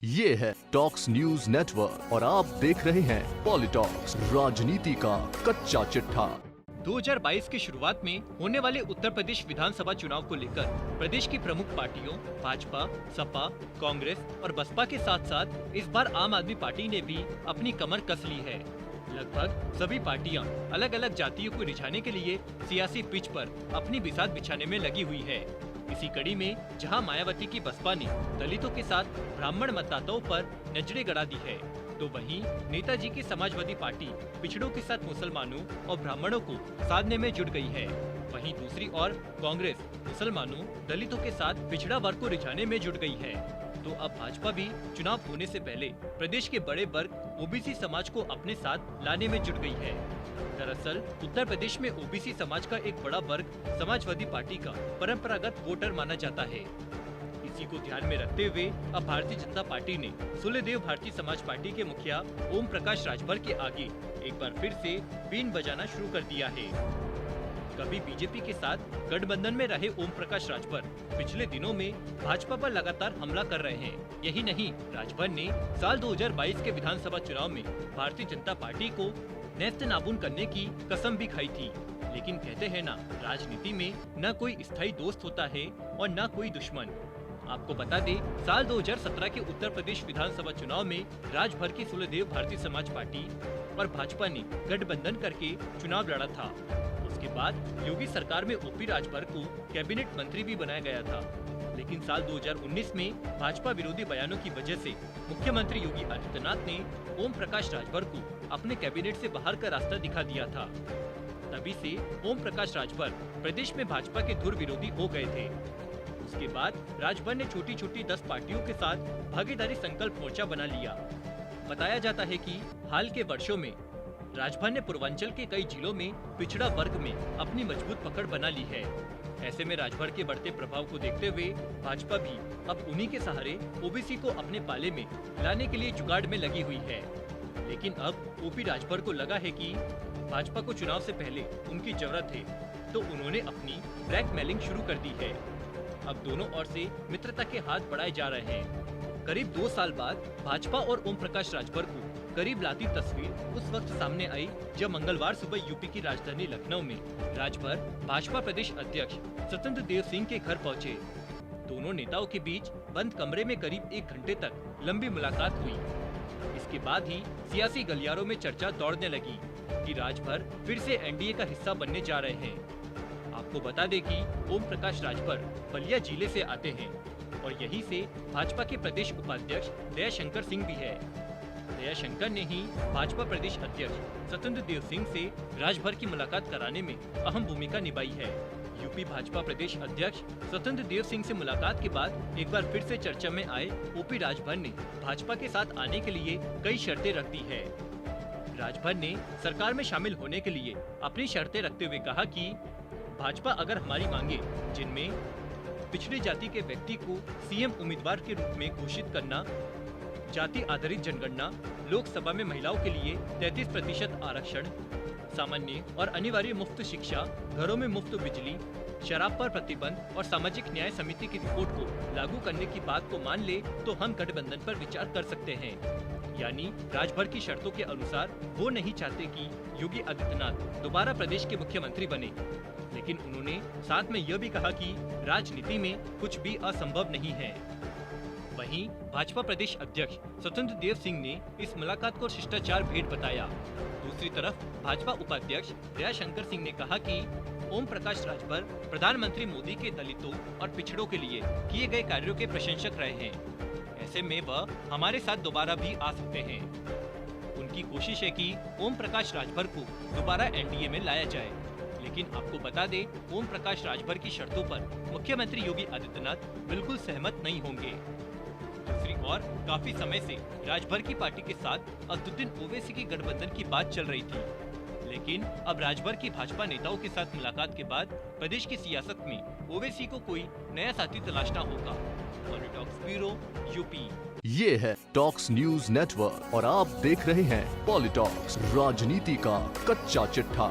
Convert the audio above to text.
ये है talks news network और आप देख रहे हैं पॉलिटॉक्स, राजनीति का कच्चा चिट्ठा। 2022 की शुरुआत में होने वाले उत्तर प्रदेश विधानसभा चुनाव को लेकर प्रदेश की प्रमुख पार्टियों भाजपा, सपा, कांग्रेस और बसपा के साथ साथ इस बार आम आदमी पार्टी ने भी अपनी कमर कस ली है। लगभग सभी पार्टियां अलग अलग जातियों को रिझाने के लिए सियासी पिच पर अपनी बिसात बिछाने में लगी हुई है। इसी कड़ी में जहां मायावती की बसपा ने दलितों के साथ ब्राह्मण मतदाताओं पर नजरें गड़ा दी है, तो वहीं नेताजी की समाजवादी पार्टी पिछड़ों के साथ मुसलमानों और ब्राह्मणों को साधने में जुट गई है। वहीं दूसरी ओर कांग्रेस मुसलमानों, दलितों के साथ पिछड़ा वर्ग को रिझाने में जुट गई है। तो अब भाजपा भी चुनाव होने से पहले प्रदेश के बड़े वर्ग ओबीसी समाज को अपने साथ लाने में जुट गई है। दरअसल उत्तर प्रदेश में ओबीसी समाज का एक बड़ा वर्ग समाजवादी पार्टी का परंपरागत वोटर माना जाता है। इसी को ध्यान में रखते हुए अब भारतीय जनता पार्टी ने सूर्यदेव भारतीय समाज पार्टी के मुखिया ओम प्रकाश राजभर के आगे एक बार फिर से बीन बजाना शुरू कर दिया है। कभी बीजेपी के साथ गठबंधन में रहे ओम प्रकाश राजभर पिछले दिनों में भाजपा पर लगातार हमला कर रहे हैं। यही नहीं, राजभर ने साल 2022 के विधानसभा चुनाव में भारतीय जनता पार्टी को नेस्त नाबूद करने की कसम भी खाई थी। लेकिन कहते हैं ना, राजनीति में न कोई स्थायी दोस्त होता है और न कोई दुश्मन। आपको बता दें, साल 2017 के उत्तर प्रदेश विधानसभा चुनाव में राजभर की सूर्यदेव भारतीय समाज पार्टी और भाजपा ने गठबंधन करके चुनाव लड़ा था। उसके बाद योगी सरकार में ओपी राजभर को कैबिनेट मंत्री भी बनाया गया था। लेकिन साल 2019 में भाजपा विरोधी बयानों की वजह से मुख्यमंत्री योगी आदित्यनाथ ने ओम प्रकाश राजभर को अपने कैबिनेट से बाहर का रास्ता दिखा दिया था। तभी से ओम प्रकाश राजभर प्रदेश में भाजपा के धुर विरोधी हो गए थे। उसके बाद राजभर ने छोटी छोटी 10 पार्टियों के साथ भागीदारी संकल्प मोर्चा बना लिया। बताया जाता है कि हाल के वर्षों में राजभर ने पूर्वांचल के कई जिलों में पिछड़ा वर्ग में अपनी मजबूत पकड़ बना ली है। ऐसे में राजभर के बढ़ते प्रभाव को देखते हुए भाजपा भी अब उन्हीं के सहारे ओबीसी को अपने पाले में लाने के लिए जुगाड़ में लगी हुई है। लेकिन अब ओपी राजभर को लगा है कि भाजपा को चुनाव से पहले उनकी जरूरत है, तो उन्होंने अपनी ब्लैकमेलिंग शुरू कर दी है। अब दोनों ओर से मित्रता के हाथ बढ़ाए जा रहे हैं। करीब 2 साल बाद भाजपा और ओम प्रकाश राजभर को करीब लाती तस्वीर उस वक्त सामने आई जब मंगलवार सुबह यूपी की राजधानी लखनऊ में राजभर भाजपा प्रदेश अध्यक्ष स्वतंत्र देव सिंह के घर पहुंचे। दोनों नेताओं के बीच बंद कमरे में करीब 1 घंटे तक लंबी मुलाकात हुई। इसके बाद ही सियासी गलियारों में चर्चा दौड़ने लगी कि राजभर फिर से एनडीए का हिस्सा बनने जा रहे हैं। आपको बता दें कि ओम प्रकाश राजभर बलिया जिले से आते हैं और यहीं से भाजपा के प्रदेश उपाध्यक्ष दयाशंकर सिंह भी है। दयाशंकर ने ही भाजपा प्रदेश अध्यक्ष स्वतंत्र देव सिंह से राजभर की मुलाकात कराने में अहम भूमिका निभाई है। यूपी भाजपा प्रदेश अध्यक्ष स्वतंत्र देव सिंह से मुलाकात के बाद एक बार फिर से चर्चा में आए ओपी राजभर ने भाजपा के साथ आने के लिए कई शर्तें रख दी है। राजभर ने सरकार में शामिल होने के लिए अपनी शर्तें रखते हुए कहा कि भाजपा अगर हमारी मांगे, जिनमें पिछड़ी जाति के व्यक्ति को सीएम उम्मीदवार के रूप में घोषित करना, जाति आधारित जनगणना, लोकसभा में महिलाओं के लिए 33% आरक्षण, सामान्य और अनिवार्य मुफ्त शिक्षा, घरों में मुफ्त बिजली, शराब पर प्रतिबंध और सामाजिक न्याय समिति की रिपोर्ट को लागू करने की बात को मान ले, तो हम गठबंधन पर विचार कर सकते हैं। यानी राजभर की शर्तों के अनुसार वो नहीं चाहते कि योगी आदित्यनाथ दोबारा प्रदेश के मुख्यमंत्री बने, लेकिन उन्होंने साथ में यह भी कहा कि राजनीति में कुछ भी असंभव नहीं है। वहीं भाजपा प्रदेश अध्यक्ष स्वतंत्र देव सिंह ने इस मुलाकात को शिष्टाचार भेंट बताया। दूसरी तरफ भाजपा उपाध्यक्ष दयाशंकर सिंह ने कहा कि ओम प्रकाश राजभर प्रधानमंत्री मोदी के दलितों और पिछड़ों के लिए किए गए कार्यों के प्रशंसक रहे हैं। ऐसे में वह हमारे साथ दोबारा भी आ सकते हैं। उनकी कोशिश है कि ओम प्रकाश राजभर को दोबारा एनडीए में लाया जाए। लेकिन आपको बता दें, ओम प्रकाश राजभर की शर्तों पर मुख्यमंत्री योगी आदित्यनाथ बिल्कुल सहमत नहीं होंगे। दूसरी ओर काफी समय से राजभर की पार्टी के साथ असदुद्दीन ओवैसी की गठबंधन की बात चल रही थी। लेकिन अब राजभर की भाजपा नेताओं के साथ मुलाकात के बाद प्रदेश की सियासत में ओवैसी को कोई नया साथी तलाशना होगा। PoliTalks bureau, UP. ये है टॉक्स न्यूज नेटवर्क और आप देख रहे हैं पॉलिटॉक्स, राजनीति का कच्चा चिट्ठा।